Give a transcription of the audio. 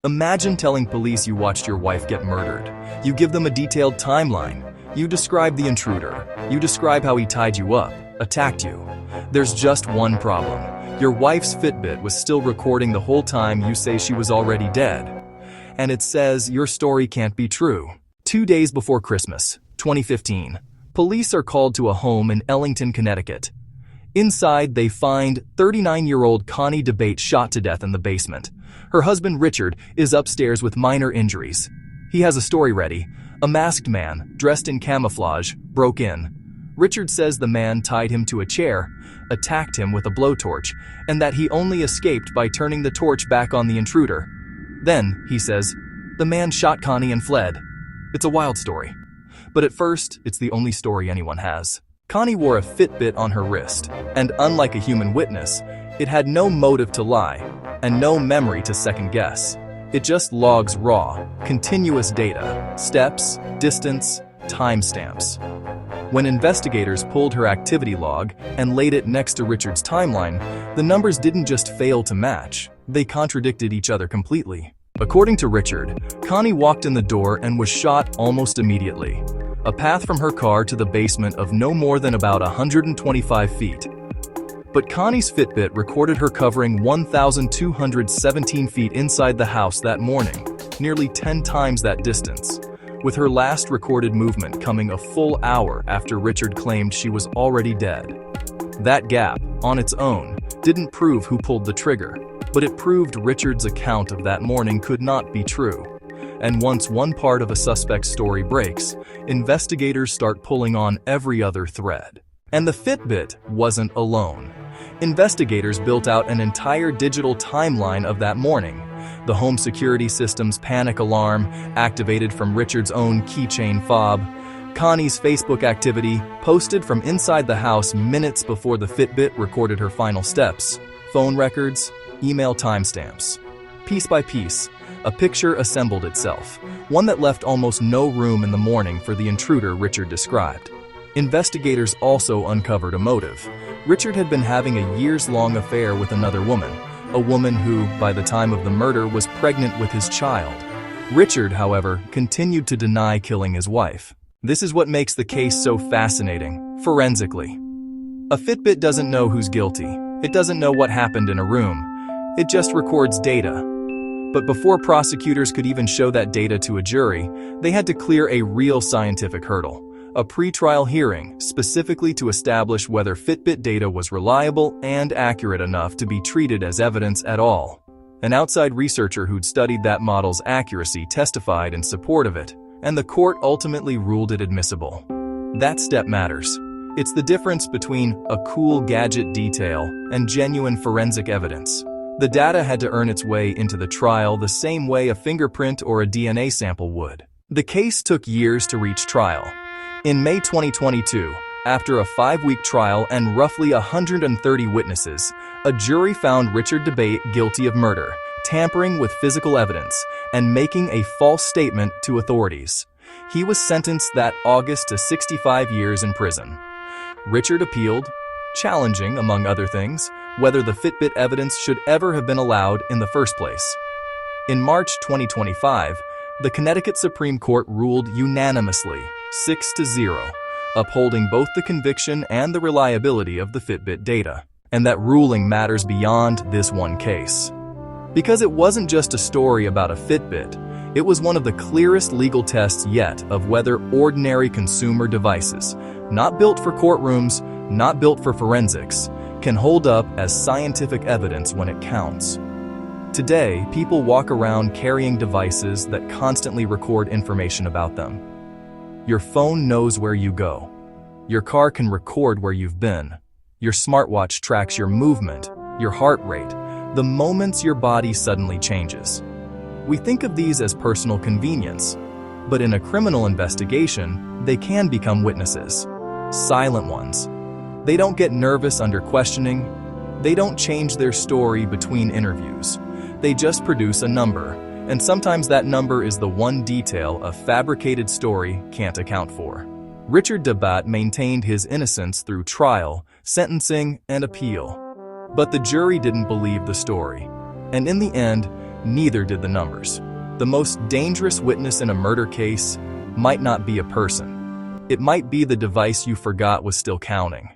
Imagine telling police you watched your wife get murdered. You give them a detailed timeline. You describe the intruder. You describe how he tied you up, attacked you. There's just one problem. Your wife's Fitbit was still recording the whole time you say she was already dead. And it says your story can't be true. 2 days before Christmas, 2015, police are called to a home in Ellington, Connecticut. Inside, they find 39-year-old Connie DeBate shot to death in the basement. Her husband, Richard, is upstairs with minor injuries. He has a story ready. A masked man, dressed in camouflage, broke in. Richard says the man tied him to a chair, attacked him with a blowtorch, and that he only escaped by turning the torch back on the intruder. Then, he says, the man shot Connie and fled. It's a wild story. But at first, it's the only story anyone has. Connie wore a Fitbit on her wrist, and unlike a human witness, it had no motive to lie, and no memory to second guess. It just logs raw, continuous data, steps, distance, timestamps. When investigators pulled her activity log and laid it next to Richard's timeline, the numbers didn't just fail to match, they contradicted each other completely. According to Richard, Connie walked in the door and was shot almost immediately. A path from her car to the basement of no more than about 125 feet. But Connie's Fitbit recorded her covering 1,217 feet inside the house that morning, nearly 10 times that distance, with her last recorded movement coming a full hour after Richard claimed she was already dead. That gap, on its own, didn't prove who pulled the trigger, but it proved Richard's account of that morning could not be true. And once one part of a suspect's story breaks, investigators start pulling on every other thread. And the Fitbit wasn't alone. Investigators built out an entire digital timeline of that morning. The home security system's panic alarm, activated from Richard's own keychain fob, Connie's Facebook activity, posted from inside the house minutes before the Fitbit recorded her final steps, phone records, email timestamps. Piece by piece, a picture assembled itself, one that left almost no room in the morning for the intruder Richard described. Investigators also uncovered a motive. Richard had been having a years-long affair with another woman, a woman who, by the time of the murder, was pregnant with his child. Richard, however, continued to deny killing his wife. This is what makes the case so fascinating, forensically. A Fitbit doesn't know who's guilty. It doesn't know what happened in a room. It just records data. But before prosecutors could even show that data to a jury, they had to clear a real scientific hurdle. A pre-trial hearing specifically to establish whether Fitbit data was reliable and accurate enough to be treated as evidence at all. An outside researcher who'd studied that model's accuracy testified in support of it, and the court ultimately ruled it admissible. That step matters. It's the difference between a cool gadget detail and genuine forensic evidence. The data had to earn its way into the trial the same way a fingerprint or a DNA sample would. The case took years to reach trial. In May 2022, after a 5-week trial and roughly 130 witnesses, a jury found Richard DeBate guilty of murder, tampering with physical evidence, and making a false statement to authorities. He was sentenced that August to 65 years in prison. Richard appealed, challenging, among other things, whether the Fitbit evidence should ever have been allowed in the first place. In March 2025, the Connecticut Supreme Court ruled unanimously, 6-0, upholding both the conviction and the reliability of the Fitbit data. And that ruling matters beyond this one case. Because it wasn't just a story about a Fitbit, it was one of the clearest legal tests yet of whether ordinary consumer devices, not built for courtrooms, not built for forensics, can hold up as scientific evidence when it counts. Today, people walk around carrying devices that constantly record information about them. Your phone knows where you go. Your car can record where you've been. Your smartwatch tracks your movement, your heart rate, the moments your body suddenly changes. We think of these as personal convenience, but in a criminal investigation, they can become witnesses. Silent ones. They don't get nervous under questioning. They don't change their story between interviews. They just produce a number, and sometimes that number is the one detail a fabricated story can't account for. Richard DeBate maintained his innocence through trial, sentencing, and appeal. But the jury didn't believe the story. And in the end, Neither did the numbers. The most dangerous witness in a murder case might not be a person. It might be the device you forgot was still counting.